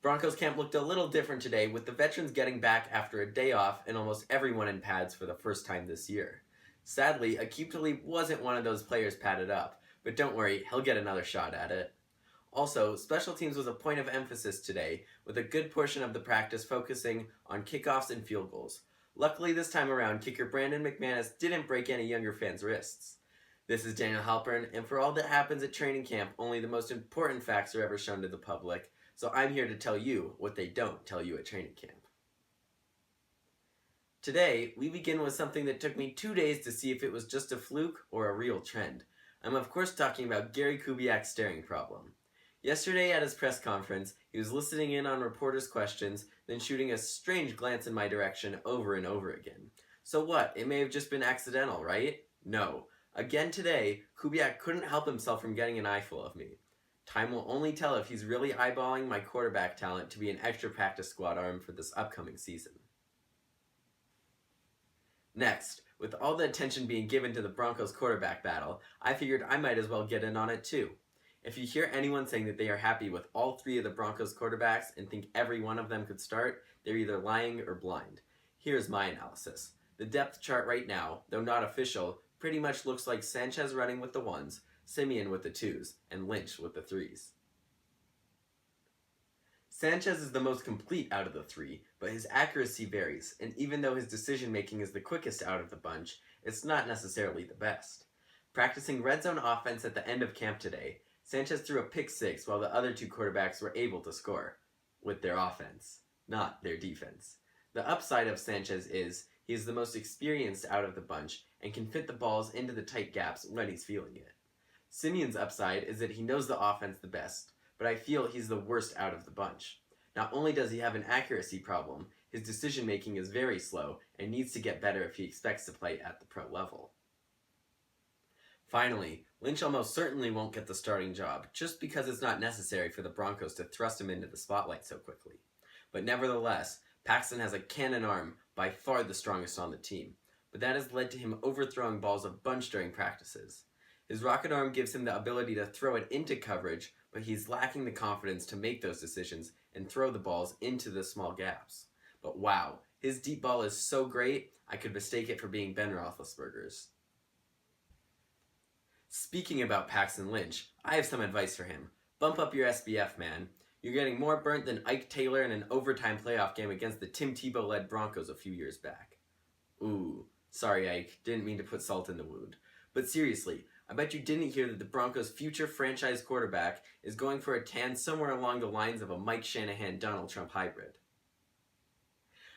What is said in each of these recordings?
Broncos camp looked a little different today, with the veterans getting back after a day off and almost everyone in pads for the first time this year. Sadly, Aqib Talib wasn't one of those players padded up, but don't worry, he'll get another shot at it. Also, special teams was a point of emphasis today, with a good portion of the practice focusing on kickoffs and field goals. Luckily this time around, kicker Brandon McManus didn't break any younger fans' wrists. This is Daniel Halpern, and for all that happens at training camp, only the most important facts are ever shown to the public, so I'm here to tell you what they don't tell you at training camp. Today, we begin with something that took me 2 days to see if it was just a fluke or a real trend. I'm of course talking about Gary Kubiak's staring problem. Yesterday at his press conference, he was listening in on reporters' questions, then shooting a strange glance in my direction over and over again. So what, it may have just been accidental, right? No. Again today, Kubiak couldn't help himself from getting an eyeful of me. Time will only tell if he's really eyeballing my quarterback talent to be an extra practice squad arm for this upcoming season. Next, with all the attention being given to the Broncos quarterback battle, I figured I might as well get in on it too. If you hear anyone saying that they are happy with all three of the Broncos quarterbacks and think every one of them could start, they're either lying or blind. Here's my analysis. The depth chart right now, though not official, pretty much looks like Sanchez running with the 1s, Siemian with the 2s, and Lynch with the 3s. Sanchez is the most complete out of the three, but his accuracy varies, and even though his decision-making is the quickest out of the bunch, it's not necessarily the best. Practicing red zone offense at the end of camp today, Sanchez threw a pick-6 while the other two quarterbacks were able to score. With their offense, not their defense. The upside of Sanchez is he is the most experienced out of the bunch and can fit the balls into the tight gaps when he's feeling it. Siemian's upside is that he knows the offense the best, but I feel he's the worst out of the bunch. Not only does he have an accuracy problem, his decision-making is very slow and needs to get better if he expects to play at the pro level. Finally, Lynch almost certainly won't get the starting job, just because it's not necessary for the Broncos to thrust him into the spotlight so quickly. But nevertheless, Paxton has a cannon arm, by far the strongest on the team, but that has led to him overthrowing balls a bunch during practices. His rocket arm gives him the ability to throw it into coverage, but he's lacking the confidence to make those decisions and throw the balls into the small gaps. But wow, his deep ball is so great, I could mistake it for being Ben Roethlisberger's. Speaking about Paxton Lynch, I have some advice for him. Bump up your SBF, man. You're getting more burnt than Ike Taylor in an overtime playoff game against the Tim Tebow-led Broncos a few years back. Ooh, sorry Ike, didn't mean to put salt in the wound. But seriously, I bet you didn't hear that the Broncos' future franchise quarterback is going for a tan somewhere along the lines of a Mike Shanahan-Donald Trump hybrid.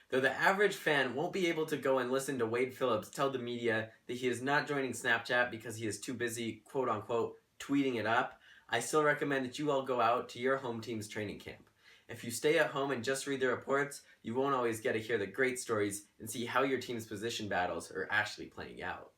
Though the average fan won't be able to go and listen to Wade Phillips tell the media that he is not joining Snapchat because he is too busy, quote-unquote, tweeting it up, I still recommend that you all go out to your home team's training camp. If you stay at home and just read the reports, you won't always get to hear the great stories and see how your team's position battles are actually playing out.